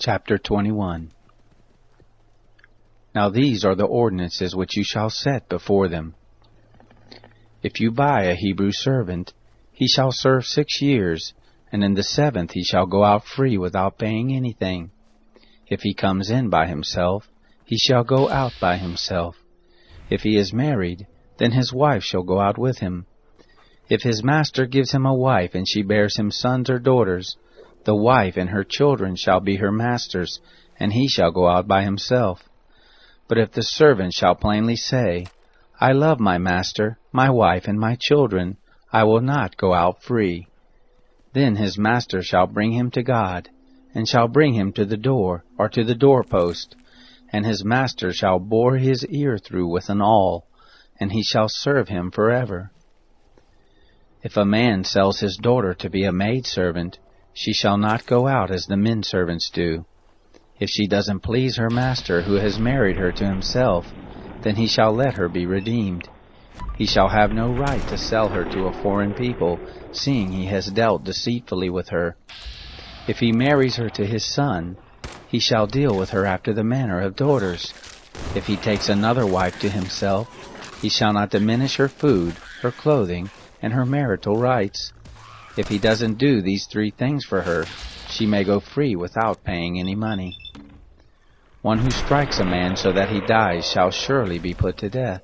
Chapter 21. Now these are the ordinances which you shall set before them. If you buy a Hebrew servant, he shall serve 6 years, and in the 7th he shall go out free without paying anything. If he comes in by himself, he shall go out by himself. If he is married, then his wife shall go out with him. If his master gives him a wife, and she bears him sons or daughters, the wife and her children shall be her master's, and he shall go out by himself. But if the servant shall plainly say, I love my master, my wife, and my children, I will not go out free, then his master shall bring him to God, and shall bring him to the door, or to the doorpost, and his master shall bore his ear through with an awl, and he shall serve him forever. If a man sells his daughter to be a maidservant, she shall not go out as the men servants do. If she doesn't please her master who has married her to himself, then he shall let her be redeemed. He shall have no right to sell her to a foreign people, seeing he has dealt deceitfully with her. If he marries her to his son, he shall deal with her after the manner of daughters. If he takes another wife to himself, he shall not diminish her food, her clothing, and her marital rights. If he doesn't do these 3 things for her, she may go free without paying any money. One who strikes a man so that he dies shall surely be put to death,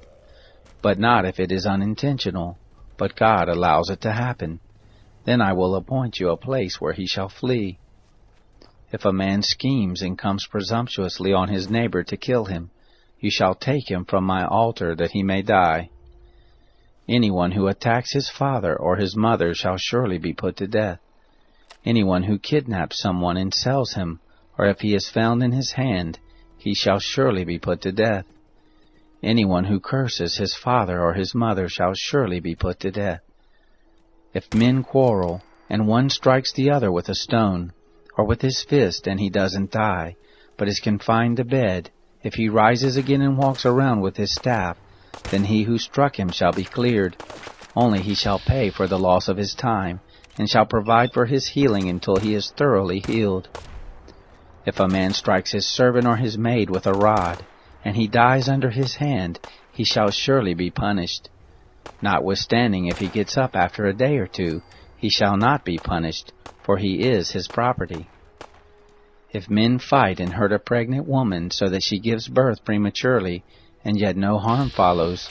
but not if it is unintentional, but God allows it to happen. Then I will appoint you a place where he shall flee. If a man schemes and comes presumptuously on his neighbor to kill him, you shall take him from my altar that he may die. Anyone who attacks his father or his mother shall surely be put to death. Anyone who kidnaps someone and sells him, or if he is found in his hand, he shall surely be put to death. Anyone who curses his father or his mother shall surely be put to death. If men quarrel, and one strikes the other with a stone, or with his fist, and he doesn't die, but is confined to bed, if he rises again and walks around with his staff, then he who struck him shall be cleared. Only he shall pay for the loss of his time, and shall provide for his healing until he is thoroughly healed. If a man strikes his servant or his maid with a rod, and he dies under his hand, he shall surely be punished. Notwithstanding, if he gets up after a day or 2, he shall not be punished, for he is his property. If men fight and hurt a pregnant woman so that she gives birth prematurely, and yet no harm follows,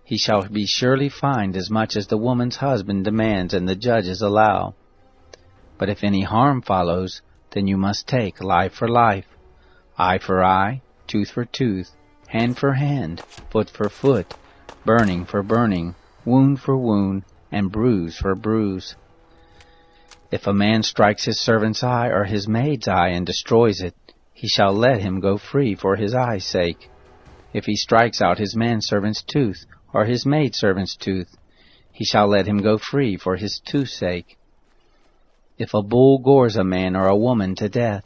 he shall be surely fined as much as the woman's husband demands and the judges allow. But if any harm follows, then you must take life for life, eye for eye, tooth for tooth, hand for hand, foot for foot, burning for burning, wound for wound, and bruise for bruise. If a man strikes his servant's eye or his maid's eye and destroys it, he shall let him go free for his eye's sake. If he strikes out his manservant's tooth, or his maidservant's tooth, he shall let him go free for his tooth's sake. If a bull gores a man or a woman to death,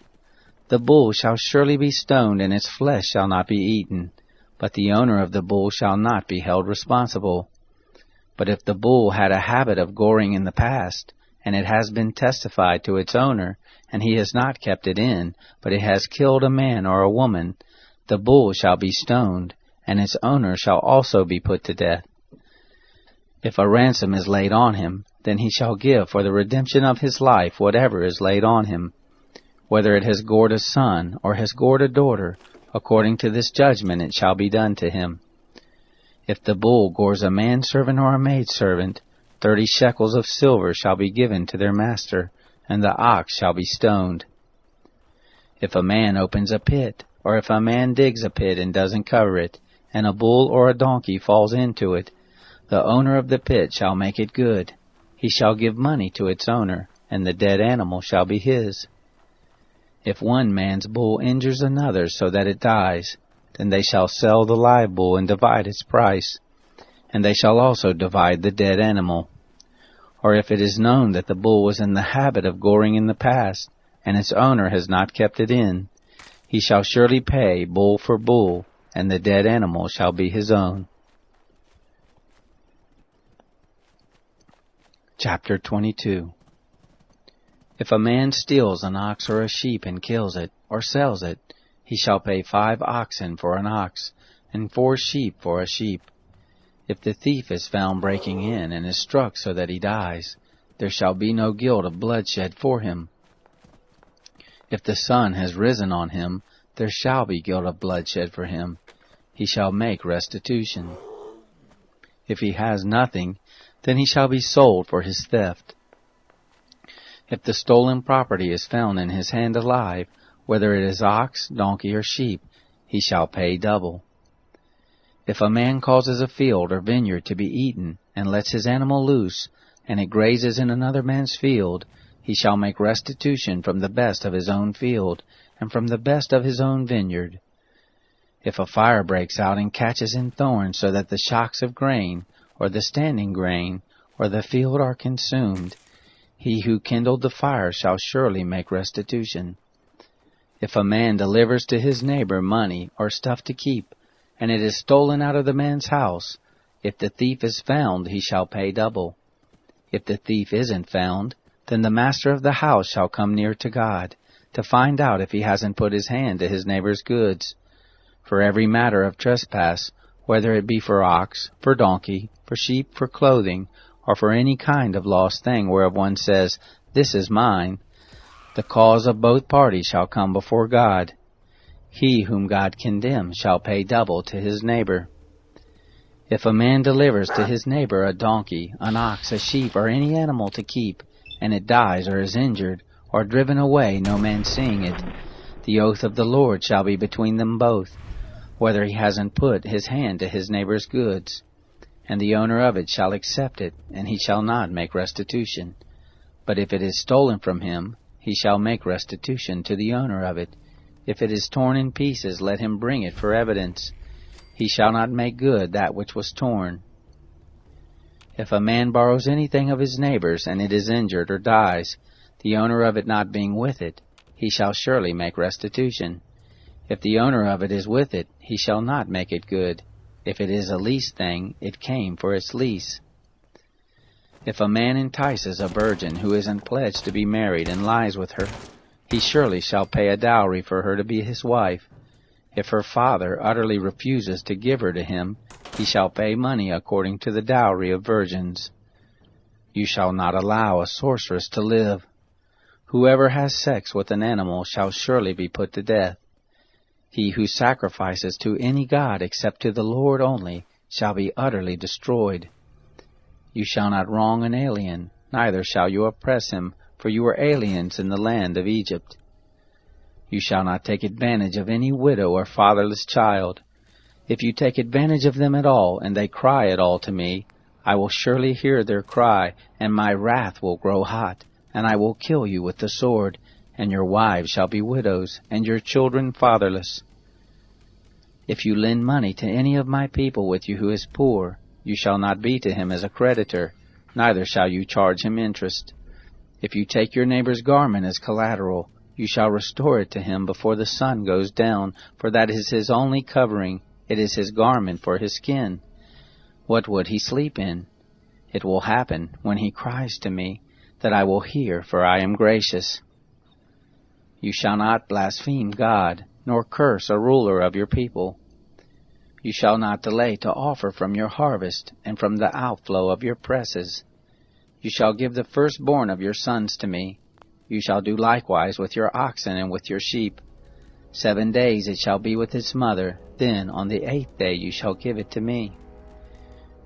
the bull shall surely be stoned, and its flesh shall not be eaten, but the owner of the bull shall not be held responsible. But if the bull had a habit of goring in the past, and it has been testified to its owner, and he has not kept it in, but it has killed a man or a woman, the bull shall be stoned, and its owner shall also be put to death. If a ransom is laid on him, then he shall give for the redemption of his life whatever is laid on him, whether it has gored a son or has gored a daughter. According to this judgment it shall be done to him. If the bull gores a manservant or a maidservant, 30 shekels of silver shall be given to their master, and the ox shall be stoned. If a man opens a pit, or if a man digs a pit and doesn't cover it, and a bull or a donkey falls into it, the owner of the pit shall make it good. He shall give money to its owner, and the dead animal shall be his. If one man's bull injures another so that it dies, then they shall sell the live bull and divide its price, and they shall also divide the dead animal. Or if it is known that the bull was in the habit of goring in the past, and its owner has not kept it in, he shall surely pay bull for bull, and the dead animal shall be his own. Chapter 22. If a man steals an ox or a sheep and kills it, or sells it, he shall pay 5 oxen for an ox, and 4 sheep for a sheep. If the thief is found breaking in, and is struck so that he dies, there shall be no guilt of bloodshed for him. If the sun has risen on him, there shall be guilt of bloodshed for him. He shall make restitution. If he has nothing, then he shall be sold for his theft. If the stolen property is found in his hand alive, whether it is ox, donkey, or sheep, he shall pay double. If a man causes a field or vineyard to be eaten, and lets his animal loose, and it grazes in another man's field, he shall make restitution from the best of his own field, and from the best of his own vineyard. If a fire breaks out and catches in thorns, so that the shocks of grain, or the standing grain, or the field are consumed, he who kindled the fire shall surely make restitution. If a man delivers to his neighbor money or stuff to keep, and it is stolen out of the man's house, if the thief is found, he shall pay double. If the thief isn't found, then the master of the house shall come near to God, to find out if he hasn't put his hand to his neighbor's goods. For every matter of trespass, whether it be for ox, for donkey, for sheep, for clothing, or for any kind of lost thing whereof one says, "This is mine," the cause of both parties shall come before God. He whom God condemns shall pay double to his neighbor. If a man delivers to his neighbor a donkey, an ox, a sheep, or any animal to keep, and it dies or is injured, or driven away, no man seeing it, the oath of the Lord shall be between them both, whether he hasn't put his hand to his neighbor's goods. And the owner of it shall accept it, and he shall not make restitution. But if it is stolen from him, he shall make restitution to the owner of it. If it is torn in pieces, let him bring it for evidence. He shall not make good that which was torn. If a man borrows anything of his neighbor's, and it is injured or dies, the owner of it not being with it, he shall surely make restitution. If the owner of it is with it, he shall not make it good. If it is a leased thing, it came for its lease. If a man entices a virgin who isn't pledged to be married and lies with her, he surely shall pay a dowry for her to be his wife. If her father utterly refuses to give her to him, he shall pay money according to the dowry of virgins. You shall not allow a sorceress to live. Whoever has sex with an animal shall surely be put to death. He who sacrifices to any god except to the Lord only shall be utterly destroyed. You shall not wrong an alien, neither shall you oppress him, for you were aliens in the land of Egypt. You shall not take advantage of any widow or fatherless child. If you take advantage of them at all, and they cry at all to me, I will surely hear their cry, and my wrath will grow hot, and I will kill you with the sword, and your wives shall be widows, and your children fatherless. If you lend money to any of my people with you who is poor, you shall not be to him as a creditor, neither shall you charge him interest. If you take your neighbor's garment as collateral, you shall restore it to him before the sun goes down, for that is his only covering, it is his garment for his skin. What would he sleep in? It will happen, when he cries to me, that I will hear, for I am gracious. You shall not blaspheme God, nor curse a ruler of your people. You shall not delay to offer from your harvest, and from the outflow of your presses. You shall give the firstborn of your sons to me. You shall do likewise with your oxen and with your sheep. 7 days it shall be with its mother, then on the 8th day you shall give it to me.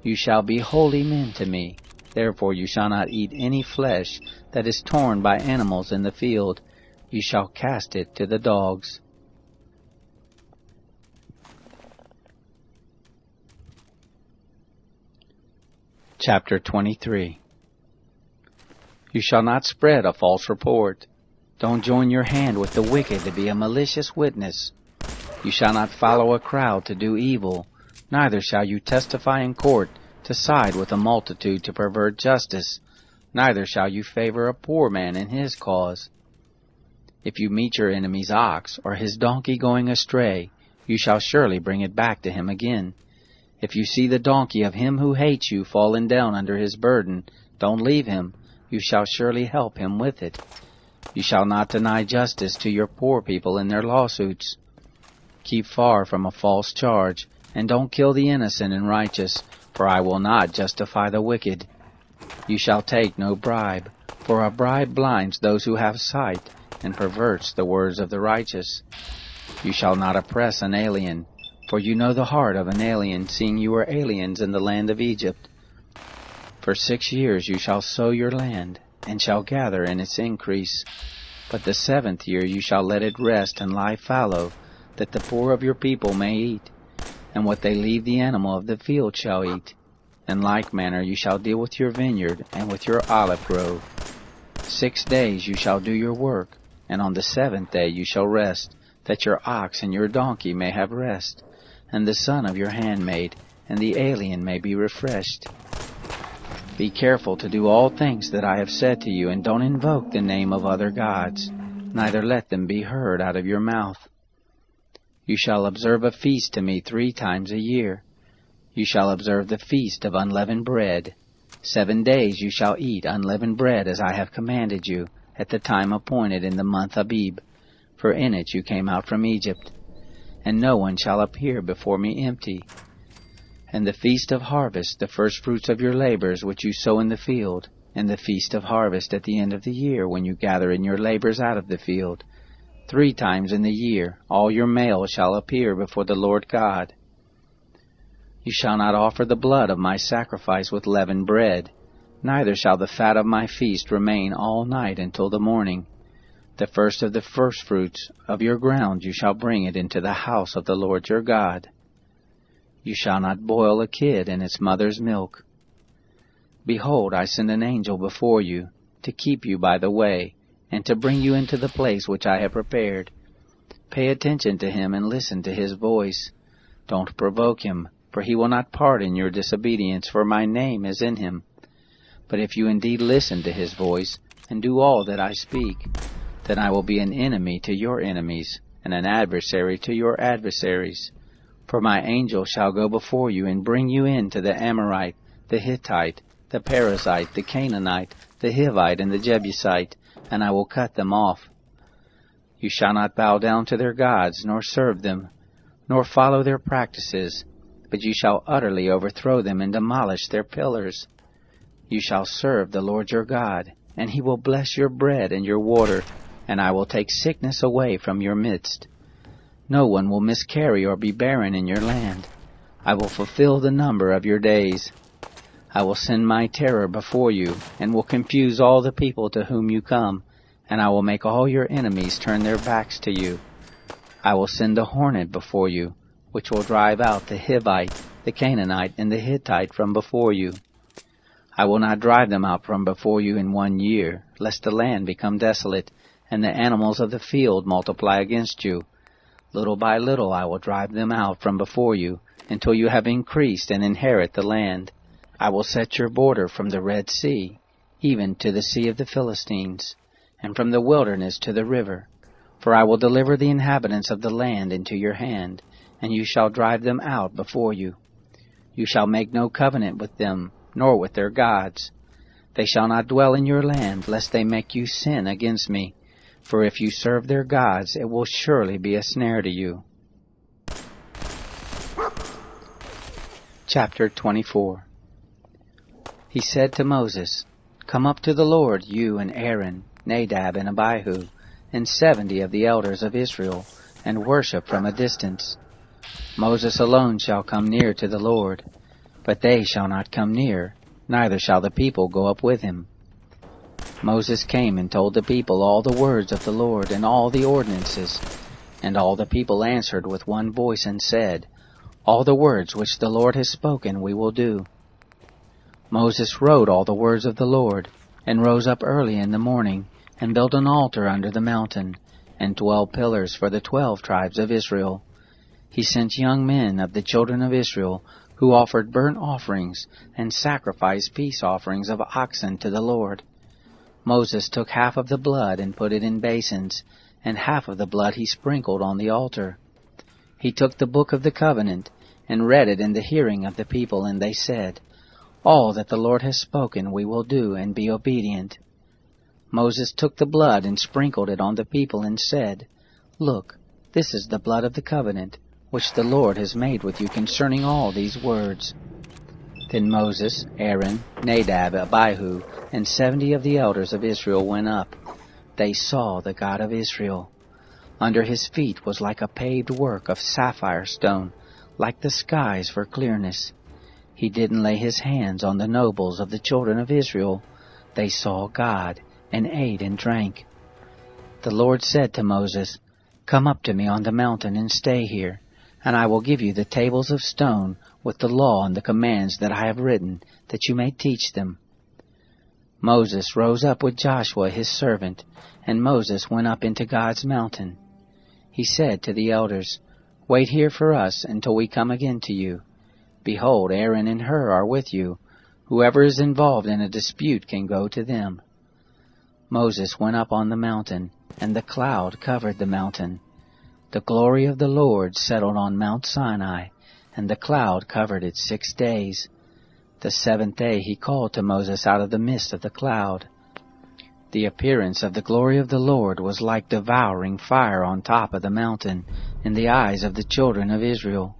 You shall be holy men to me. Therefore you shall not eat any flesh that is torn by animals in the field. You shall cast it to the dogs. Chapter 23. You shall not spread a false report. Don't join your hand with the wicked to be a malicious witness. You shall not follow a crowd to do evil, neither shall you testify in court to side with a multitude to pervert justice, neither shall you favor a poor man in his cause. If you meet your enemy's ox or his donkey going astray, you shall surely bring it back to him again. If you see the donkey of him who hates you fallen down under his burden, don't leave him. You shall surely help him with it. You shall not deny justice to your poor people in their lawsuits. Keep far from a false charge, and don't kill the innocent and righteous, for I will not justify the wicked. You shall take no bribe, for a bribe blinds those who have sight, and perverts the words of the righteous. You shall not oppress an alien, for you know the heart of an alien, seeing you were aliens in the land of Egypt. For 6 years you shall sow your land, and shall gather in its increase. But the 7th year you shall let it rest and lie fallow, that the poor of your people may eat, and what they leave the animal of the field shall eat. In like manner you shall deal with your vineyard and with your olive grove. 6 days you shall do your work, and on the 7th day you shall rest, that your ox and your donkey may have rest, and the son of your handmaid, and the alien may be refreshed. Be careful to do all things that I have said to you, and don't invoke the name of other gods, neither let them be heard out of your mouth. You shall observe a feast to me 3 times a year. You shall observe the feast of unleavened bread. 7 days you shall eat unleavened bread as I have commanded you, at the time appointed in the month Abib, for in it you came out from Egypt. And no one shall appear before me empty. And the feast of harvest, the firstfruits of your labors which you sow in the field, and the feast of harvest at the end of the year, when you gather in your labors out of the field. 3 times in the year all your males shall appear before the Lord God. You shall not offer the blood of my sacrifice with leavened bread, neither shall the fat of my feast remain all night until the morning. The first of the firstfruits of your ground you shall bring it into the house of the Lord your God. You shall not boil a kid in its mother's milk. Behold, I send an angel before you, to keep you by the way, and to bring you into the place which I have prepared. Pay attention to him and listen to his voice. Don't provoke him, for he will not pardon your disobedience, for my name is in him. But if you indeed listen to his voice, and do all that I speak, then I will be an enemy to your enemies, and an adversary to your adversaries. For my angel shall go before you, and bring you in to the Amorite, the Hittite, the Perizzite, the Canaanite, the Hivite, and the Jebusite, and I will cut them off. You shall not bow down to their gods, nor serve them, nor follow their practices, but you shall utterly overthrow them and demolish their pillars. You shall serve the Lord your God, and he will bless your bread and your water, and I will take sickness away from your midst. No one will miscarry or be barren in your land. I will fulfill the number of your days. I will send my terror before you, and will confuse all the people to whom you come, and I will make all your enemies turn their backs to you. I will send a hornet before you, which will drive out the Hivite, the Canaanite, and the Hittite from before you. I will not drive them out from before you in 1 year, lest the land become desolate, and the animals of the field multiply against you. Little by little I will drive them out from before you, until you have increased and inherit the land. I will set your border from the Red Sea, even to the sea of the Philistines, and from the wilderness to the river. For I will deliver the inhabitants of the land into your hand, and you shall drive them out before you. You shall make no covenant with them, nor with their gods. They shall not dwell in your land, lest they make you sin against me. For if you serve their gods, it will surely be a snare to you. Chapter 24. He said to Moses, Come up to the Lord, you and Aaron, Nadab and Abihu, and 70 of the elders of Israel, and worship from a distance. Moses alone shall come near to the Lord, but they shall not come near, neither shall the people go up with him. Moses came and told the people all the words of the Lord and all the ordinances. And all the people answered with one voice and said, All the words which the Lord has spoken we will do. Moses wrote all the words of the Lord, and rose up early in the morning, and built an altar under the mountain, and 12 pillars for the 12 tribes of Israel. He sent young men of the children of Israel, who offered burnt offerings, and sacrificed peace offerings of oxen to the Lord. Moses took half of the blood and put it in basins, and half of the blood he sprinkled on the altar. He took the book of the covenant, and read it in the hearing of the people, and they said, All that the Lord has spoken we will do, and be obedient. Moses took the blood and sprinkled it on the people and said, Look, this is the blood of the covenant, which the Lord has made with you concerning all these words. Then Moses, Aaron, Nadab, Abihu, and 70 of the elders of Israel went up. They saw the God of Israel. Under his feet was like a paved work of sapphire stone, like the skies for clearness. He didn't lay his hands on the nobles of the children of Israel. They saw God, and ate and drank. The Lord said to Moses, Come up to me on the mountain and stay here, and I will give you the tables of stone with the law and the commands that I have written, that you may teach them. Moses rose up with Joshua his servant, and Moses went up into God's mountain. He said to the elders, Wait here for us until we come again to you. Behold, Aaron and Hur are with you. Whoever is involved in a dispute can go to them. Moses went up on the mountain, and the cloud covered the mountain. The glory of the Lord settled on Mount Sinai, and the cloud covered it 6 days. The 7th day he called to Moses out of the midst of the cloud. The appearance of the glory of the Lord was like devouring fire on top of the mountain in the eyes of the children of Israel.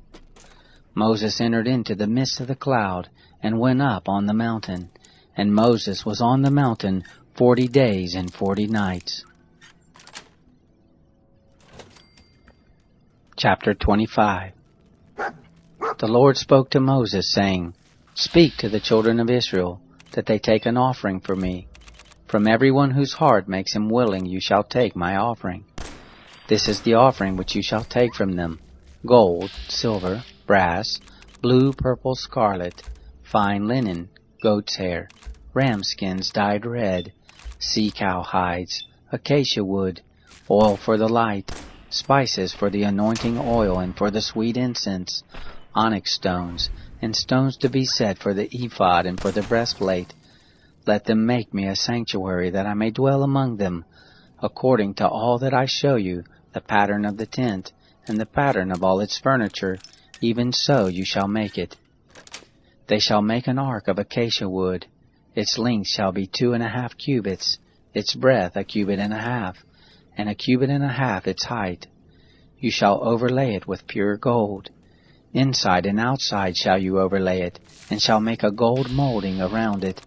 Moses entered into the midst of the cloud and went up on the mountain, and Moses was on the mountain 40 days and 40 nights. Chapter 25. The Lord spoke to Moses, saying, Speak to the children of Israel, that they take an offering for me. From everyone whose heart makes him willing you shall take my offering. This is the offering which you shall take from them: gold, silver, brass, blue, purple, scarlet, fine linen, goat's hair, ram skins dyed red, sea-cow hides, acacia wood, oil for the light, spices for the anointing oil and for the sweet incense, onyx stones, and stones to be set for the ephod and for the breastplate. Let them make me a sanctuary, that I may dwell among them, according to all that I show you, the pattern of the tent, and the pattern of all its furniture, even so you shall make it. They shall make an ark of acacia wood. Its length shall be 2.5 cubits, its breadth 1.5 cubits, and 1.5 cubits its height. You shall overlay it with pure gold. Inside and outside shall you overlay it, and shall make a gold molding around it.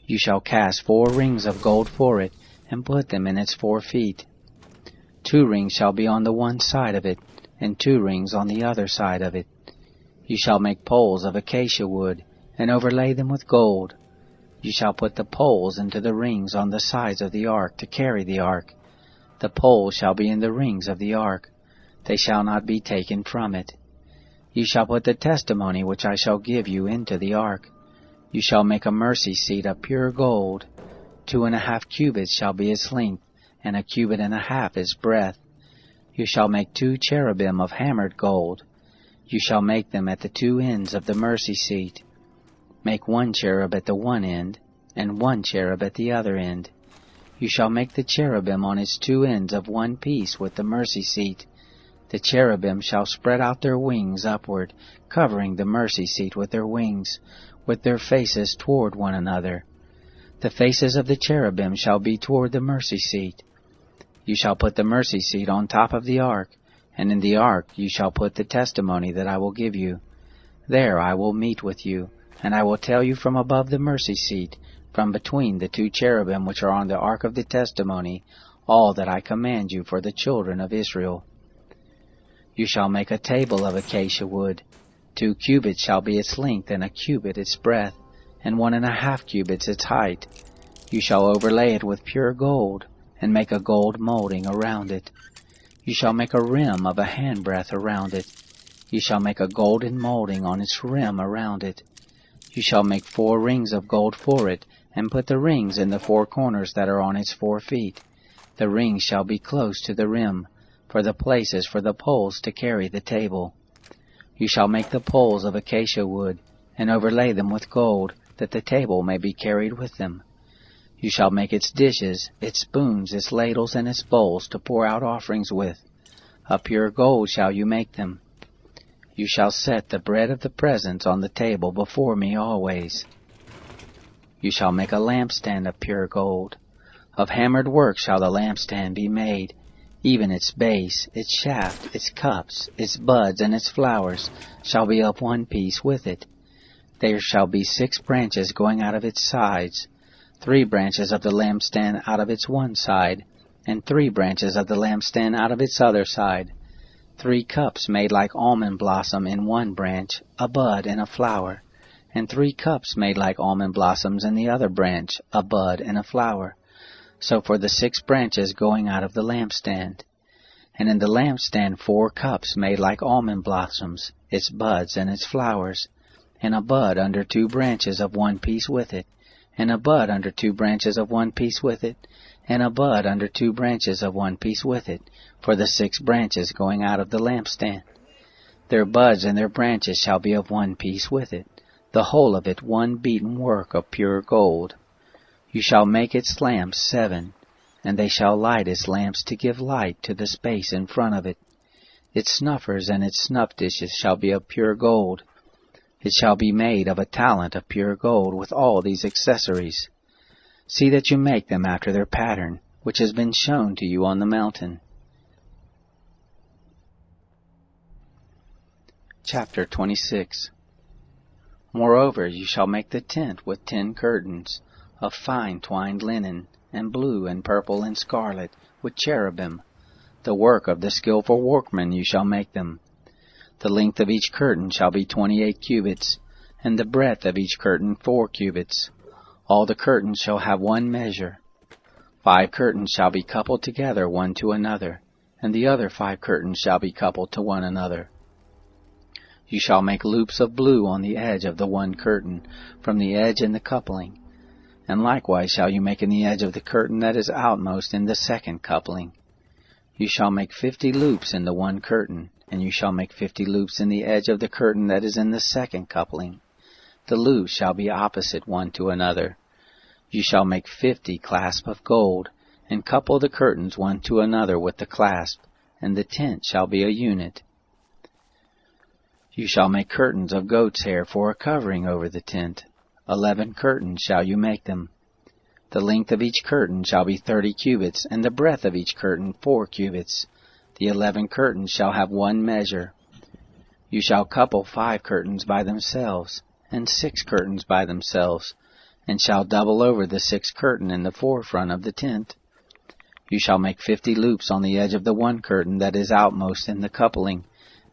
You shall cast 4 rings of gold for it, and put them in its 4 feet. 2 rings shall be on the one side of it, and 2 rings on the other side of it. You shall make poles of acacia wood, and overlay them with gold. You shall put the poles into the rings on the sides of the ark to carry the ark. The poles shall be in the rings of the ark. They shall not be taken from it. You shall put the testimony which I shall give you into the ark. You shall make a mercy seat of pure gold. 2.5 cubits shall be its length, and 1.5 cubits its breadth. You shall make 2 cherubim of hammered gold. You shall make them at the 2 ends of the mercy seat. Make 1 cherub at the one end, and 1 cherub at the other end. You shall make the cherubim on its 2 ends of one piece with the mercy seat. The cherubim shall spread out their wings upward, covering the mercy seat with their wings, with their faces toward one another. The faces of the cherubim shall be toward the mercy seat. You shall put the mercy seat on top of the ark, and in the ark you shall put the testimony that I will give you. There I will meet with you, and I will tell you from above the mercy seat, from between the 2 cherubim which are on the ark of the testimony, all that I command you for the children of Israel. You shall make a table of acacia wood. 2 cubits shall be its length, and 1 cubit its breadth, and 1.5 cubits its height. You shall overlay it with pure gold, and make a gold molding around it. You shall make a rim of a handbreadth around it. You shall make a golden molding on its rim around it. You shall make 4 rings of gold for it, and put the rings in the 4 corners that are on its 4 feet. The rings shall be close to the rim, for the places for the poles to carry the table. You shall make the poles of acacia wood, and overlay them with gold, that the table may be carried with them. You shall make its dishes, its spoons, its ladles, and its bowls to pour out offerings with. Of pure gold shall you make them. You shall set the bread of the presence on the table before me always. You shall make a lampstand of pure gold. Of hammered work shall the lampstand be made, even its base, its shaft, its cups, its buds, and its flowers shall be of one piece with it. There shall be 6 branches going out of its sides, 3 branches of the lampstand out of its one side, and 3 branches of the lampstand out of its other side. 3 cups made like almond blossom in one branch, a bud and a flower, and 3 cups made like almond blossoms in the other branch, a bud and a flower. So for the 6 branches going out of the lampstand. And in the lampstand 4 cups made like almond blossoms, its buds and its flowers, and a bud under 2 branches of one piece with it, and a bud under 2 branches of one piece with it, and a bud under 2 branches of one piece with it, for the 6 branches going out of the lampstand. Their buds and their branches shall be of one piece with it, the whole of it one beaten work of pure gold. You shall make its lamps 7, and they shall light its lamps to give light to the space in front of it. Its snuffers and its snuff dishes shall be of pure gold. It shall be made of a talent of pure gold with all these accessories. See that you make them after their pattern, which has been shown to you on the mountain. Chapter 26. Moreover, you shall make the tent with 10 curtains, of fine twined linen, and blue and purple and scarlet, with cherubim. The work of the skillful workman you shall make them. The length of each curtain shall be 28 cubits, and the breadth of each curtain 4 cubits. All the curtains shall have one measure. 5 curtains shall be coupled together one to another, and the other 5 curtains shall be coupled to one another. You shall make loops of blue on the edge of the one curtain, from the edge in the coupling. And likewise shall you make in the edge of the curtain that is outmost in the second coupling. You shall make 50 loops in the one curtain, and you shall make 50 loops in the edge of the curtain that is in the second coupling. The loops shall be opposite one to another. You shall make 50 clasps of gold, and couple the curtains one to another with the clasp, and the tent shall be a unit. You shall make curtains of goat's hair for a covering over the tent. 11 curtains shall you make them. The length of each curtain shall be 30 cubits, and the breadth of each curtain 4 cubits. The 11 curtains shall have one measure. You shall couple 5 curtains by themselves, and 6 curtains by themselves, and shall double over the 6th curtain in the forefront of the tent. You shall make 50 loops on the edge of the one curtain that is outmost in the coupling,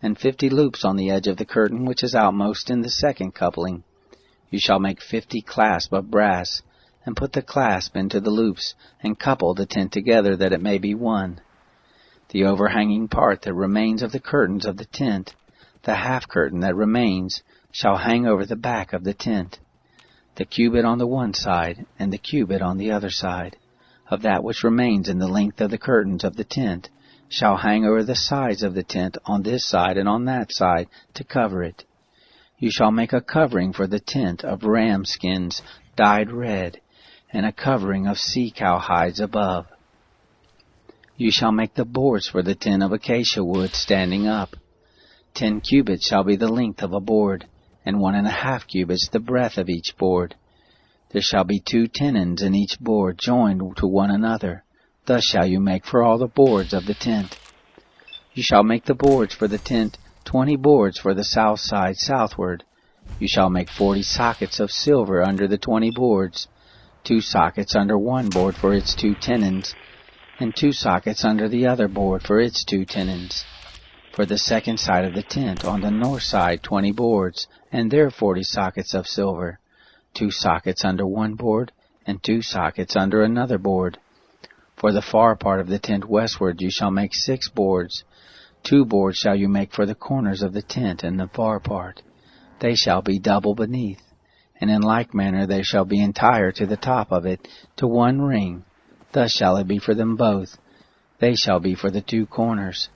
and 50 loops on the edge of the curtain which is outmost in the second coupling. You shall make 50 clasps of brass, and put the clasp into the loops, and couple the tent together that it may be one. The overhanging part that remains of the curtains of the tent, the half curtain that remains, shall hang over the back of the tent. The cubit on the one side, and the cubit on the other side, of that which remains in the length of the curtains of the tent, shall hang over the sides of the tent on this side and on that side, to cover it. You shall make a covering for the tent of ram skins dyed red, and a covering of sea-cow hides above. You shall make the boards for the tent of acacia wood standing up. 10 cubits shall be the length of a board, and 1.5 cubits the breadth of each board. There shall be 2 tenons in each board joined to one another. Thus shall you make for all the boards of the tent. You shall make the boards for the tent 20 boards for the south side southward. You shall make 40 sockets of silver under the 20 boards, 2 sockets under one board for its 2 tenons, and 2 sockets under the other board for its 2 tenons. For the second side of the tent on the north side 20 boards, and their 40 sockets of silver, 2 sockets under one board, and 2 sockets under another board. For the far part of the tent westward you shall make 6 boards. 2 boards shall you make for the corners of the tent in the far part. They shall be double beneath, and in like manner they shall be entire to the top of it, to one ring. Thus shall it be for them both. They shall be for the 2 corners.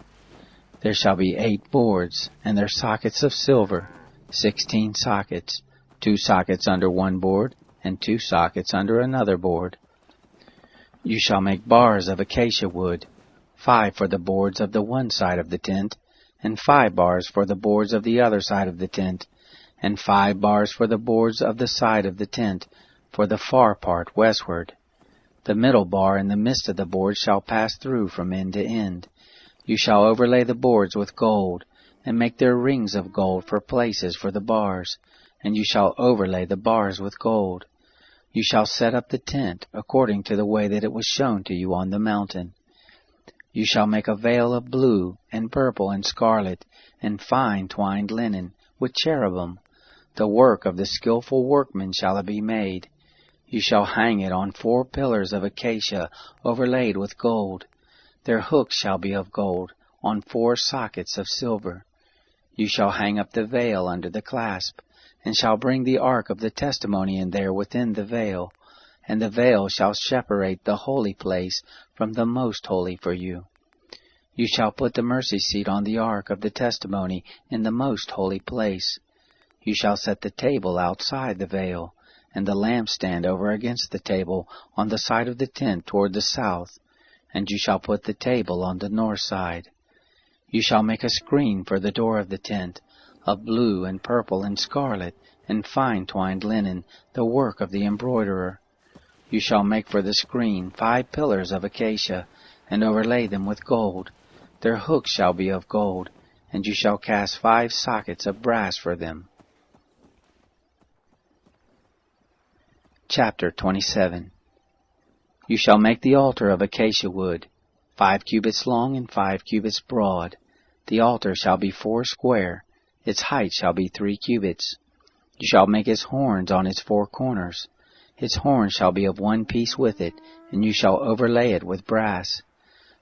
There shall be 8 boards, and their sockets of silver, 16 sockets, 2 sockets under one board, and 2 sockets under another board. You shall make bars of acacia wood, 5 for the boards of the one side of the tent, and 5 bars for the boards of the other side of the tent, and 5 bars for the boards of the side of the tent, for the far part westward. The middle bar in the midst of the boards shall pass through from end to end. You shall overlay the boards with gold, and make their rings of gold for places for the bars, and you shall overlay the bars with gold. You shall set up the tent according to the way that it was shown to you on the mountain. You shall make a veil of blue and purple and scarlet and fine twined linen with cherubim. The work of the skillful workman shall it be made. You shall hang it on 4 pillars of acacia overlaid with gold. Their hooks shall be of gold, on 4 sockets of silver. You shall hang up the veil under the clasp, and shall bring the ark of the testimony in there within the veil, and the veil shall separate the holy place from the most holy for you. You shall put the mercy seat on the ark of the testimony in the most holy place. You shall set the table outside the veil, and the lampstand over against the table on the side of the tent toward the south, and you shall put the table on the north side. You shall make a screen for the door of the tent, of blue and purple and scarlet and fine twined linen, the work of the embroiderer. You shall make for the screen 5 pillars of acacia, and overlay them with gold. Their hooks shall be of gold, and you shall cast 5 sockets of brass for them. Chapter 27. You shall make the altar of acacia wood, 5 cubits long and 5 cubits broad. The altar shall be 4 square, its height shall be 3 cubits. You shall make its horns on its 4 corners. Its horns shall be of 1 piece with it, and you shall overlay it with brass.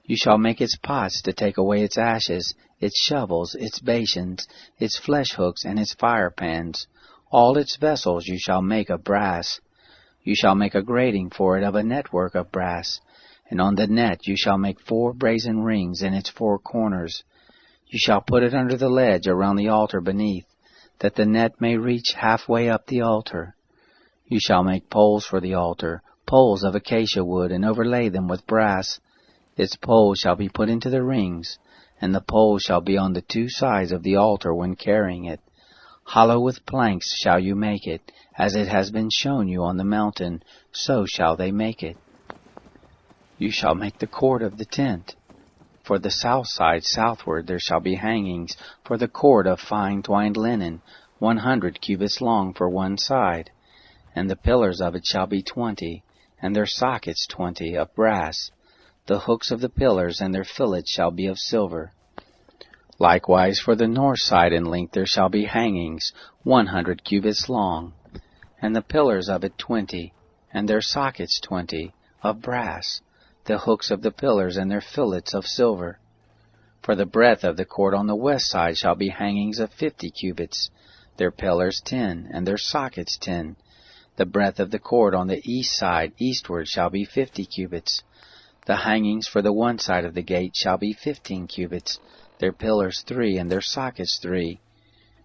You shall make its pots to take away its ashes, its shovels, its basins, its flesh hooks, and its fire pans. All its vessels you shall make of brass. You shall make a grating for it of a network of brass, and on the net you shall make 4 brazen rings in its 4 corners. You shall put it under the ledge around the altar beneath, that the net may reach halfway up the altar. You shall make poles for the altar, poles of acacia wood, and overlay them with brass. Its poles shall be put into the rings, and the poles shall be on the 2 sides of the altar when carrying it. Hollow with planks shall you make it, as it has been shown you on the mountain, so shall they make it. You shall make the cord of the tent. For the south side southward there shall be hangings for the cord of fine twined linen, 100 cubits long for one side. And the pillars of it shall be 20, and their sockets 20, of brass. The hooks of the pillars and their fillets shall be of silver. Likewise for the north side in length there shall be hangings, 100 cubits long, and the pillars of it 20, and their sockets 20, of brass. The hooks of the pillars and their fillets of silver. For the breadth of the court on the west side shall be hangings of 50 cubits, their pillars 10, and their sockets 10. The breadth of the court on the east side eastward shall be 50 cubits. The hangings for the one side of the gate shall be 15 cubits, their pillars 3, and their sockets 3.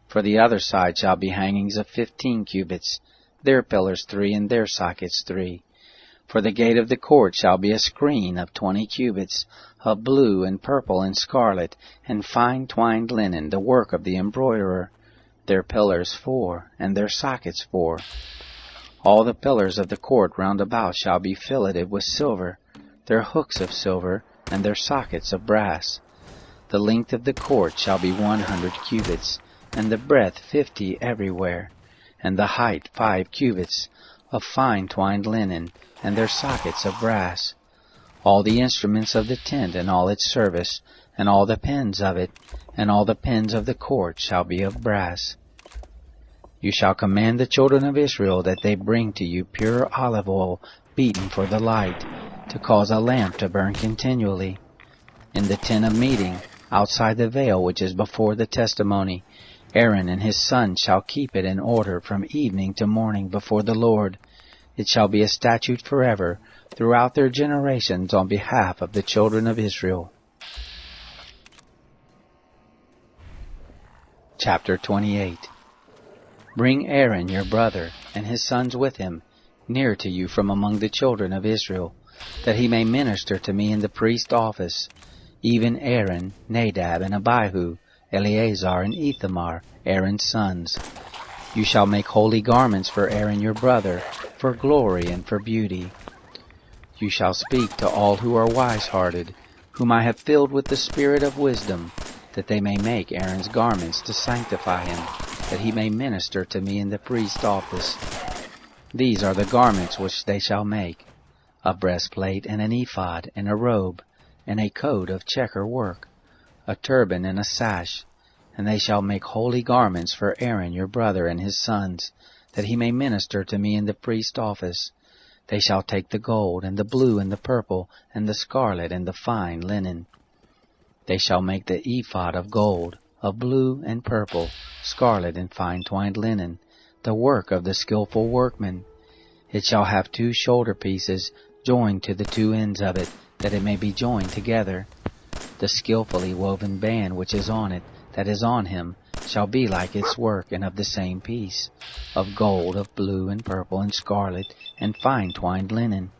For the other side shall be hangings of 15 cubits, their pillars 3, and their sockets 3. For the gate of the court shall be a screen of 20 cubits, of blue and purple and scarlet, and fine twined linen, the work of the embroiderer. Their pillars 4, and their sockets 4. All the pillars of the court round about shall be filleted with silver, their hooks of silver, and their sockets of brass. The length of the court shall be 100 cubits, and the breadth 50 everywhere, and the height 5 cubits, of fine twined linen, and their sockets of brass. All the instruments of the tent and all its service, and all the pins of it, and all the pins of the court shall be of brass. You shall command the children of Israel that they bring to you pure olive oil beaten for the light, to cause a lamp to burn continually. In the tent of meeting, outside the veil which is before the testimony, Aaron and his sons shall keep it in order from evening to morning before the Lord. It shall be a statute forever throughout their generations on behalf of the children of Israel. Chapter 28. Bring Aaron your brother and his sons with him near to you from among the children of Israel, that he may minister to me in the priest's office, even Aaron, Nadab, and Abihu, Eleazar, and Ithamar, Aaron's sons. You shall make holy garments for Aaron your brother, for glory and for beauty. You shall speak to all who are wise-hearted, whom I have filled with the spirit of wisdom, that they may make Aaron's garments to sanctify him, that he may minister to me in the priest's office. These are the garments which they shall make: a breastplate and an ephod and a robe, and a coat of checker work, a turban and a sash. And they shall make holy garments for Aaron your brother and his sons, that he may minister to me in the priest's office. They shall take the gold, and the blue, and the purple, and the scarlet, and the fine linen. They shall make the ephod of gold, of blue and purple, scarlet and fine twined linen, the work of the skillful workman. It shall have 2 shoulder pieces joined to the 2 ends of it, that it may be joined together. The skillfully woven band which is on it, that is on him, shall be like its work, and of the same piece, of gold, of blue, and purple, and scarlet, and fine twined linen.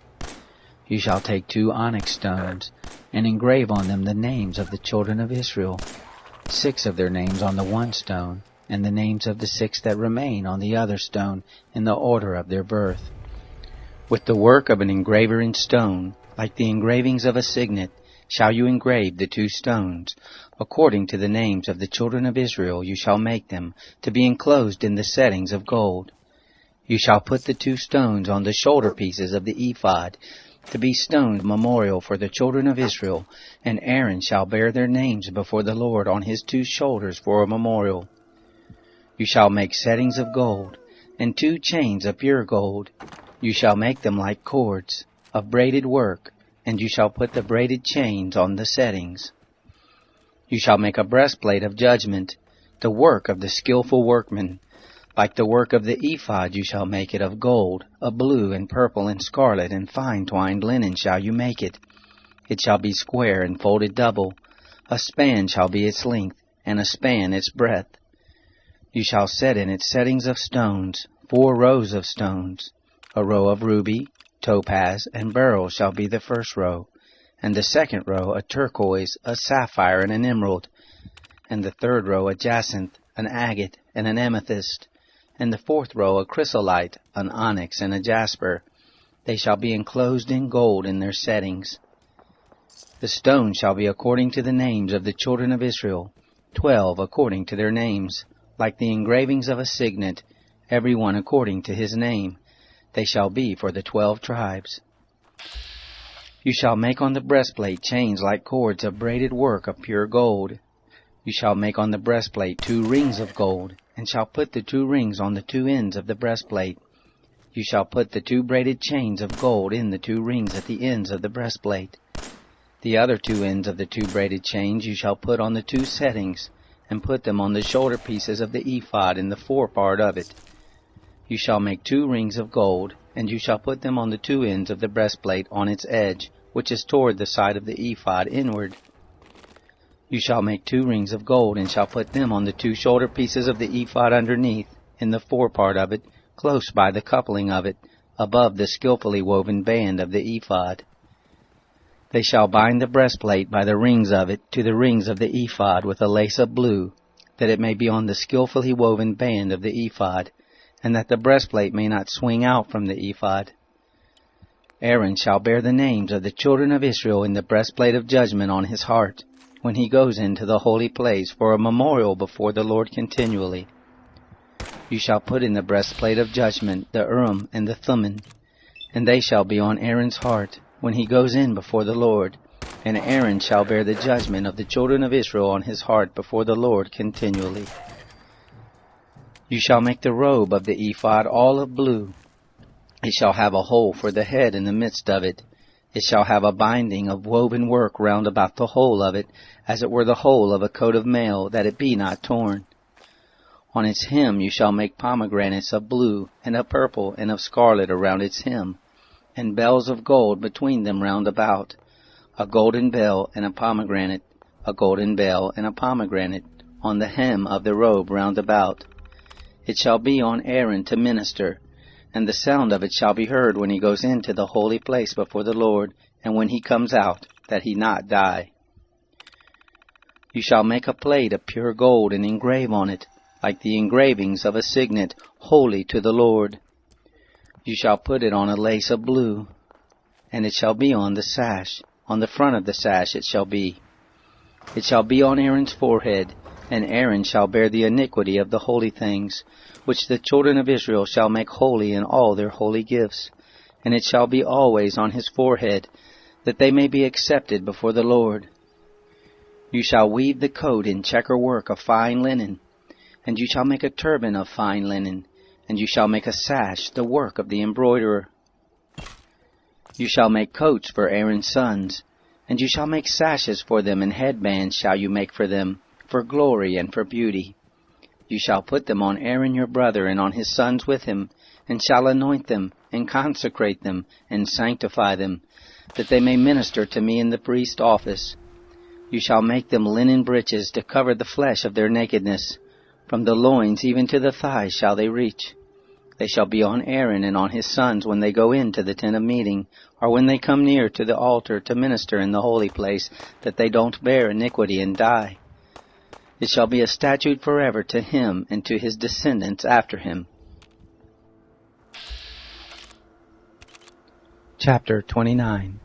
You shall take 2 onyx stones, and engrave on them the names of the children of Israel, 6 of their names on the one stone, and the names of the 6 that remain on the other stone, in the order of their birth. With the work of an engraver in stone, like the engravings of a signet, shall you engrave the 2 stones. According to the names of the children of Israel you shall make them, to be enclosed in the settings of gold. You shall put the 2 stones on the shoulder pieces of the ephod, to be stones memorial for the children of Israel, and Aaron shall bear their names before the Lord on his 2 shoulders for a memorial. You shall make settings of gold, and 2 chains of pure gold. You shall make them like cords, of braided work, and you shall put the braided chains on the settings. You shall make a breastplate of judgment, the work of the skillful workman. Like the work of the ephod you shall make it of gold, of blue, and purple, and scarlet, and fine twined linen shall you make it. It shall be square and folded double. A span shall be its length, and a span its breadth. You shall set in its settings of stones, 4 rows of stones. A row of ruby, topaz, and beryl shall be the first row, and the second row a turquoise, a sapphire, and an emerald, and the third row a jacinth, an agate, and an amethyst, and the fourth row a chrysolite, an onyx, and a jasper. They shall be enclosed in gold in their settings. The stones shall be according to the names of the children of Israel, 12 according to their names, like the engravings of a signet, every one according to his name. They shall be for the 12 tribes. You shall make on the breastplate chains like cords of braided work of pure gold. You shall make on the breastplate 2 rings of gold, and shall put the 2 rings on the 2 ends of the breastplate. You shall put the 2 braided chains of gold in the 2 rings at the ends of the breastplate. The other 2 ends of the 2 braided chains you shall put on the 2 settings, and put them on the shoulder pieces of the ephod in the forepart of it. You shall make 2 rings of gold, and you shall put them on the 2 ends of the breastplate on its edge, which is toward the side of the ephod inward. You shall make 2 rings of gold, and shall put them on the 2 shoulder pieces of the ephod underneath, in the forepart of it, close by the coupling of it, above the skillfully woven band of the ephod. They shall bind the breastplate by the rings of it to the rings of the ephod with a lace of blue, that it may be on the skillfully woven band of the ephod, and that the breastplate may not swing out from the ephod. Aaron shall bear the names of the children of Israel in the breastplate of judgment on his heart, when he goes into the holy place for a memorial before the Lord continually. You shall put in the breastplate of judgment the Urim and the Thummim, and they shall be on Aaron's heart when he goes in before the Lord, and Aaron shall bear the judgment of the children of Israel on his heart before the Lord continually. You shall make the robe of the ephod all of blue. It shall have a hole for the head in the midst of it. It shall have a binding of woven work round about the whole of it, as it were the whole of a coat of mail, that it be not torn. On its hem you shall make pomegranates of blue, and of purple, and of scarlet around its hem, and bells of gold between them round about, a golden bell and a pomegranate, a golden bell and a pomegranate, on the hem of the robe round about. It shall be on Aaron to minister, and the sound of it shall be heard when he goes into the holy place before the Lord, and when he comes out, that he not die. You shall make a plate of pure gold, and engrave on it, like the engravings of a signet, holy to the Lord. You shall put it on a lace of blue. and it shall be on the sash. On the front of the sash it shall be. It shall be on Aaron's forehead, and Aaron shall bear the iniquity of the holy things, which the children of Israel shall make holy in all their holy gifts. And it shall be always on his forehead, that they may be accepted before the Lord. You shall weave the coat in checker work of fine linen, and you shall make a turban of fine linen, and you shall make a sash, the work of the embroiderer. You shall make coats for Aaron's sons, and you shall make sashes for them, and headbands shall you make for them, for glory and for beauty. You shall put them on Aaron your brother, and on his sons with him, and shall anoint them, and consecrate them, and sanctify them, that they may minister to me in the priest's office. You shall make them linen breeches to cover the flesh of their nakedness. From the loins even to the thighs shall they reach. They shall be on Aaron and on his sons when they go into the tent of meeting, or when they come near to the altar to minister in the holy place, that they don't bear iniquity and die. It shall be a statute forever to him and to his descendants after him. Chapter 29.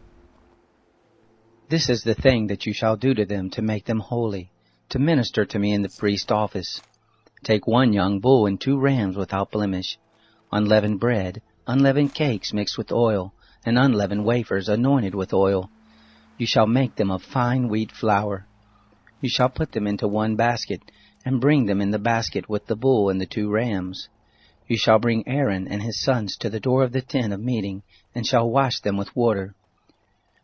This is the thing that you shall do to them to make them holy, to minister to me in the priest's office. Take 1 young bull and 2 rams without blemish, unleavened bread, unleavened cakes mixed with oil, and unleavened wafers anointed with oil. You shall make them of fine wheat flour. You shall put them into 1 basket, and bring them in the basket with the bull and the 2 rams. You shall bring Aaron and his sons to the door of the tent of meeting, and shall wash them with water.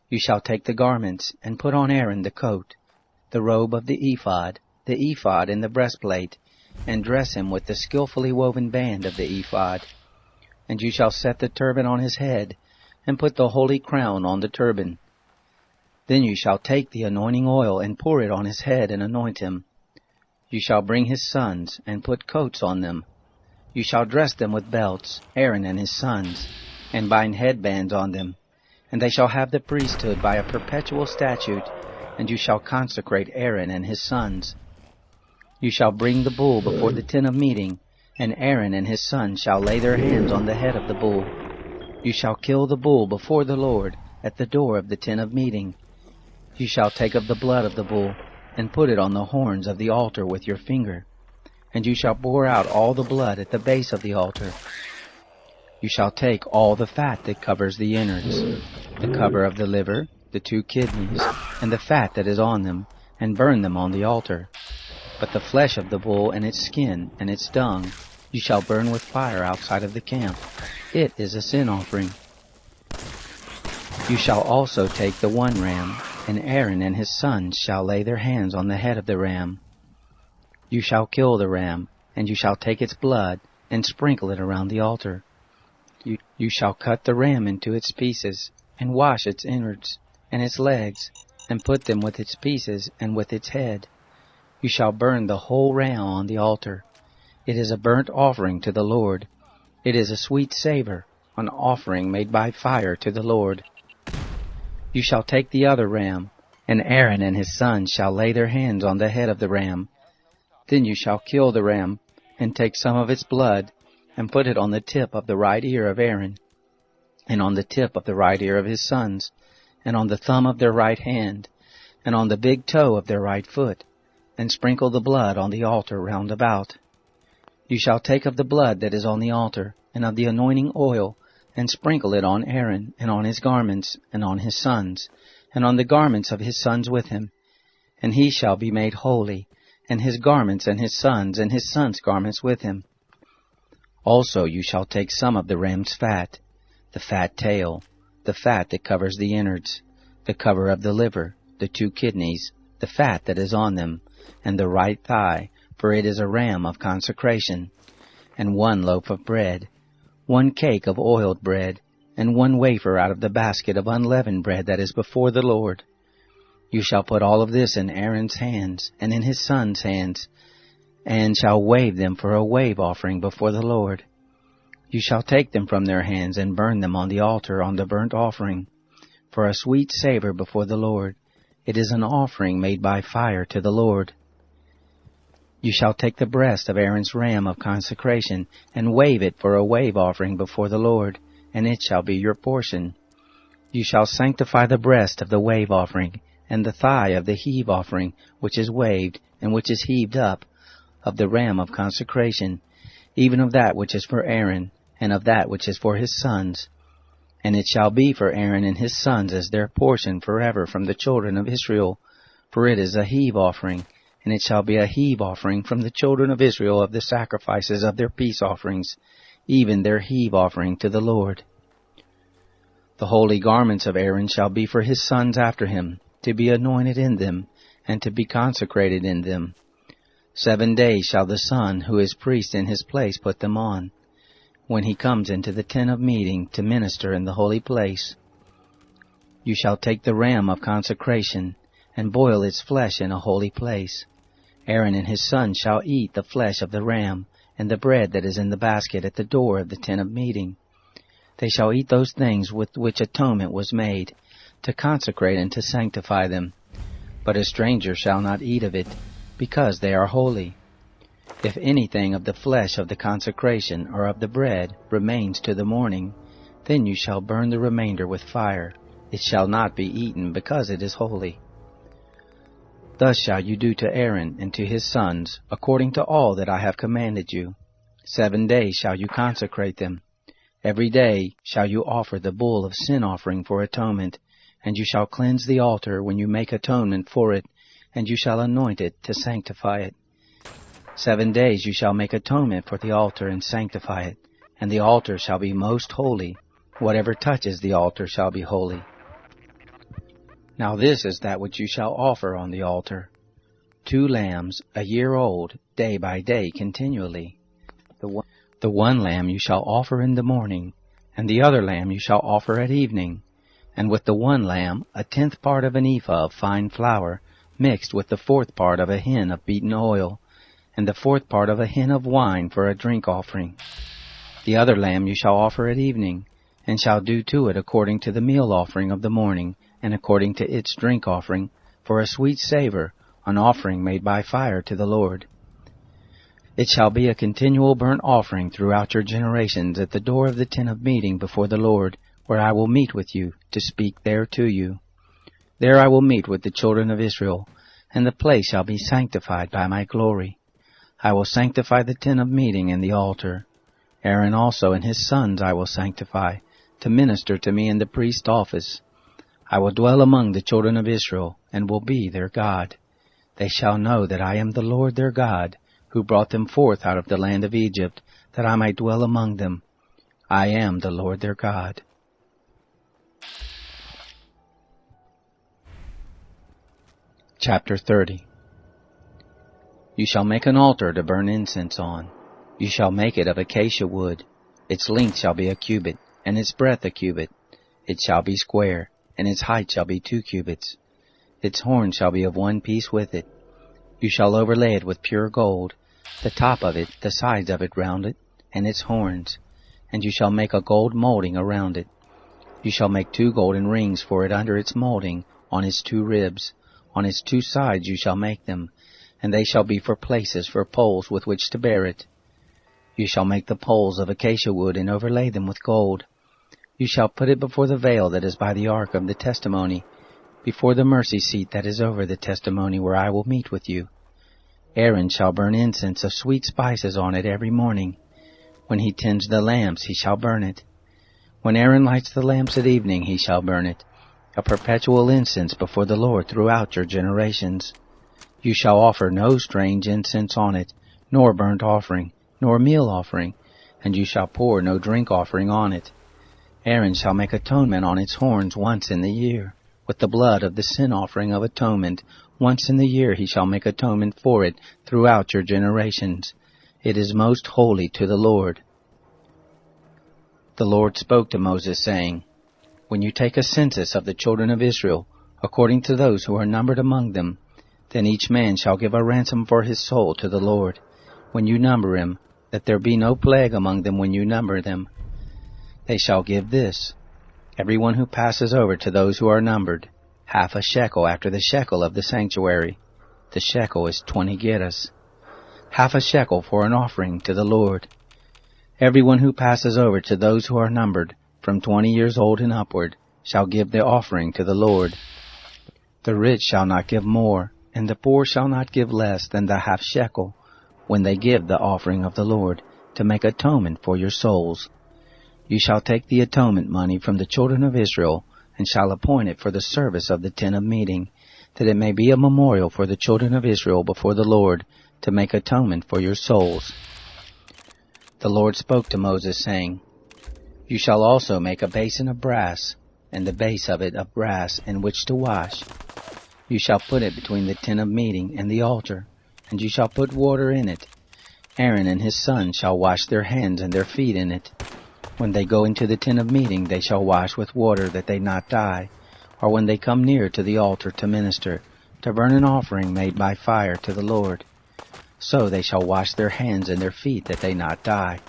You shall take the garments, and put on Aaron the coat, the robe of the ephod and the breastplate, and dress him with the skillfully woven band of the ephod. And you shall set the turban on his head, and put the holy crown on the turban. Then you shall take the anointing oil, and pour it on his head, and anoint him. You shall bring his sons, and put coats on them. You shall dress them with belts, Aaron and his sons, and bind headbands on them. And they shall have the priesthood by a perpetual statute, and you shall consecrate Aaron and his sons. You shall bring the bull before the tent of meeting, and Aaron and his sons shall lay their hands on the head of the bull. You shall kill the bull before the Lord at the door of the tent of meeting. You shall take of the blood of the bull, and put it on the horns of the altar with your finger. And you shall pour out all the blood at the base of the altar. You shall take all the fat that covers the innards, the cover of the liver, the 2 kidneys, and the fat that is on them, and burn them on the altar. But the flesh of the bull and its skin and its dung you shall burn with fire outside of the camp. It is a sin offering. You shall also take the 1 ram, and Aaron and his sons shall lay their hands on the head of the ram. You shall kill the ram, and you shall take its blood, and sprinkle it around the altar. You shall cut the ram into its pieces, and wash its innards, and its legs, and put them with its pieces, and with its head. You shall burn the whole ram on the altar. It is a burnt offering to the Lord. It is a sweet savor, an offering made by fire to the Lord. You shall take the other ram, and Aaron and his sons shall lay their hands on the head of the ram. Then you shall kill the ram, and take some of its blood, and put it on the tip of the right ear of Aaron, and on the tip of the right ear of his sons, and on the thumb of their right hand, and on the big toe of their right foot, and sprinkle the blood on the altar round about. You shall take of the blood that is on the altar, and of the anointing oil, and sprinkle it on Aaron, and on his garments, and on his sons, and on the garments of his sons with him. And he shall be made holy, and his garments and his sons' garments with him. Also you shall take some of the ram's fat, the fat tail, the fat that covers the innards, the cover of the liver, the 2 kidneys, the fat that is on them, and the right thigh, for it is a ram of consecration, and 1 loaf of bread, 1 cake of oiled bread, and 1 wafer out of the basket of unleavened bread that is before the Lord. You shall put all of this in Aaron's hands, and in his sons' hands, and shall wave them for a wave offering before the Lord. You shall take them from their hands, and burn them on the altar on the burnt offering, for a sweet savor before the Lord. It is an offering made by fire to the Lord. You shall take the breast of Aaron's ram of consecration, and wave it for a wave offering before the Lord, and it shall be your portion. You shall sanctify the breast of the wave offering, and the thigh of the heave offering, which is waved, and which is heaved up, of the ram of consecration, even of that which is for Aaron, and of that which is for his sons. And it shall be for Aaron and his sons as their portion forever from the children of Israel, for it is a heave offering, and it shall be a heave offering from the children of Israel of the sacrifices of their peace offerings, even their heave offering to the Lord. The holy garments of Aaron shall be for his sons after him, to be anointed in them, and to be consecrated in them. 7 days shall the son who is priest in his place put them on, when he comes into the tent of meeting to minister in the holy place. You shall take the ram of consecration, and boil its flesh in a holy place. Aaron and his sons shall eat the flesh of the ram, and the bread that is in the basket at the door of the tent of meeting. They shall eat those things with which atonement was made, to consecrate and to sanctify them. But a stranger shall not eat of it, because they are holy. If anything of the flesh of the consecration or of the bread remains to the morning, then you shall burn the remainder with fire. It shall not be eaten, because it is holy. Thus shall you do to Aaron and to his sons, according to all that I have commanded you. 7 days shall you consecrate them. Every day shall you offer the bull of sin offering for atonement, and you shall cleanse the altar when you make atonement for it, and you shall anoint it to sanctify it. 7 days you shall make atonement for the altar and sanctify it, and the altar shall be most holy. Whatever touches the altar shall be holy. Now this is that which you shall offer on the altar: 2 lambs, a year old, day by day continually. The one lamb you shall offer in the morning, and the other lamb you shall offer at evening. And with the one lamb 1/10 part of an ephah of fine flour, mixed with the 4th part of a hin of beaten oil, and the 4th part of a hin of wine for a drink offering. The other lamb you shall offer at evening, and shall do to it according to the meal offering of the morning, and according to its drink offering, for a sweet savor, an offering made by fire to the Lord. It shall be a continual burnt offering throughout your generations at the door of the tent of meeting before the Lord, where I will meet with you, to speak there to you. There I will meet with the children of Israel, and the place shall be sanctified by my glory. I will sanctify the tent of meeting and the altar. Aaron also and his sons I will sanctify, to minister to me in the priest's office. I will dwell among the children of Israel, and will be their God. They shall know that I am the Lord their God, who brought them forth out of the land of Egypt, that I might dwell among them. I am the Lord their God. Chapter 30. You shall make an altar to burn incense on. You shall make it of acacia wood. Its length shall be a cubit, and its breadth a cubit. It shall be square, and its height shall be 2 cubits. Its horn shall be of 1 piece with it. You shall overlay it with pure gold, the top of it, the sides of it round it, and its horns. And you shall make a gold molding around it. You shall make 2 golden rings for it under its molding, on its 2 ribs. On its 2 sides you shall make them, and they shall be for places for poles with which to bear it. You shall make the poles of acacia wood, and overlay them with gold. You shall put it before the veil that is by the ark of the testimony, before the mercy seat that is over the testimony, where I will meet with you. Aaron shall burn incense of sweet spices on it every morning. When he tends the lamps, he shall burn it. When Aaron lights the lamps at evening, he shall burn it, a perpetual incense before the Lord throughout your generations. You shall offer no strange incense on it, nor burnt offering, nor meal offering, and you shall pour no drink offering on it. Aaron shall make atonement on its horns once in the year, with the blood of the sin offering of atonement. Once in the year he shall make atonement for it throughout your generations. It is most holy to the Lord. The Lord spoke to Moses, saying, When you take a census of the children of Israel, according to those who are numbered among them, then each man shall give a ransom for his soul to the Lord, when you number him, that there be no plague among them when you number them. They shall give this: every one who passes over to those who are numbered, 1/2 shekel after the shekel of the sanctuary. The shekel is 20 gerahs. 1/2 shekel for an offering to the Lord. Every one who passes over to those who are numbered, from 20 years old and upward, shall give the offering to the Lord. The rich shall not give more, and the poor shall not give less than the half shekel, when they give the offering of the Lord, to make atonement for your souls. You shall take the atonement money from the children of Israel, and shall appoint it for the service of the tent of meeting, that it may be a memorial for the children of Israel before the Lord, to make atonement for your souls. The Lord spoke to Moses, saying, You shall also make a basin of brass, and the base of it of brass, in which to wash. You shall put it between the tent of meeting and the altar, and you shall put water in it. Aaron and his sons shall wash their hands and their feet in it. When they go into the tent of meeting, they shall wash with water, that they not die, or when they come near to the altar to minister, to burn an offering made by fire to the Lord. So they shall wash their hands and their feet, that they not die.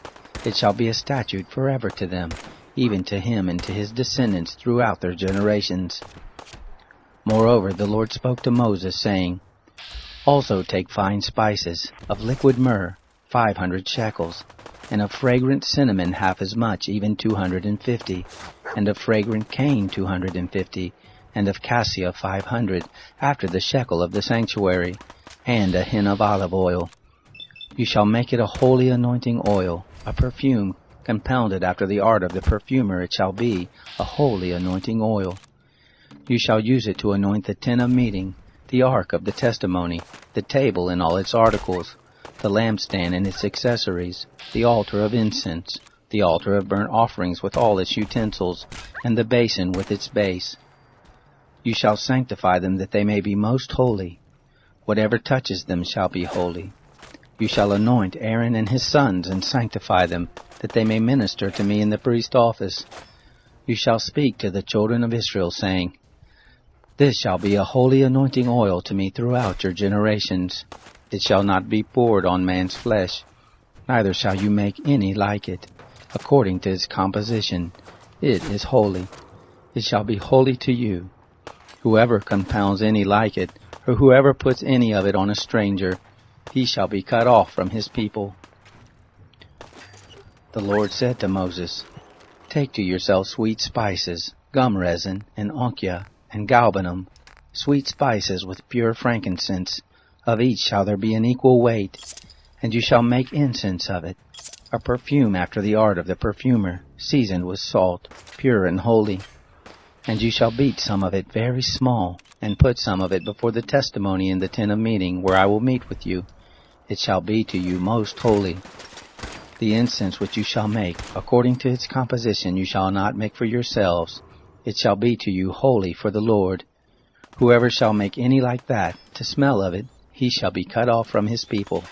It shall be a statute forever to them, even to him and to his descendants throughout their generations. Moreover, the Lord spoke to Moses, saying, Also take fine spices, of liquid myrrh, 500 shekels, and of fragrant cinnamon half as much, even 250, and of fragrant cane 250, and of cassia 500, after the shekel of the sanctuary, and a hin of olive oil. You shall make it a holy anointing oil, a perfume, compounded after the art of the perfumer. It shall be a holy anointing oil. You shall use it to anoint the tent of meeting, the ark of the testimony, the table and all its articles, the lampstand and its accessories, the altar of incense, the altar of burnt offerings with all its utensils, and the basin with its base. You shall sanctify them, that they may be most holy. Whatever touches them shall be holy. You shall anoint Aaron and his sons, and sanctify them, that they may minister to me in the priest's office. You shall speak to the children of Israel, saying, This shall be a holy anointing oil to me throughout your generations. It shall not be poured on man's flesh, neither shall you make any like it, according to its composition. It is holy. It shall be holy to you. Whoever compounds any like it, or whoever puts any of it on a stranger, he shall be cut off from his people. The Lord said to Moses, Take to yourself sweet spices, gum resin, and onycha, and galbanum, sweet spices with pure frankincense. Of each shall there be an equal weight, and you shall make incense of it, a perfume after the art of the perfumer, seasoned with salt, pure and holy. And you shall beat some of it very small, and put some of it before the testimony in the tent of meeting, where I will meet with you. It shall be to you most holy. The incense which you shall make, according to its composition, you shall not make for yourselves. It shall be to you holy for the Lord. Whoever shall make any like that, to smell of it, he shall be cut off from his people.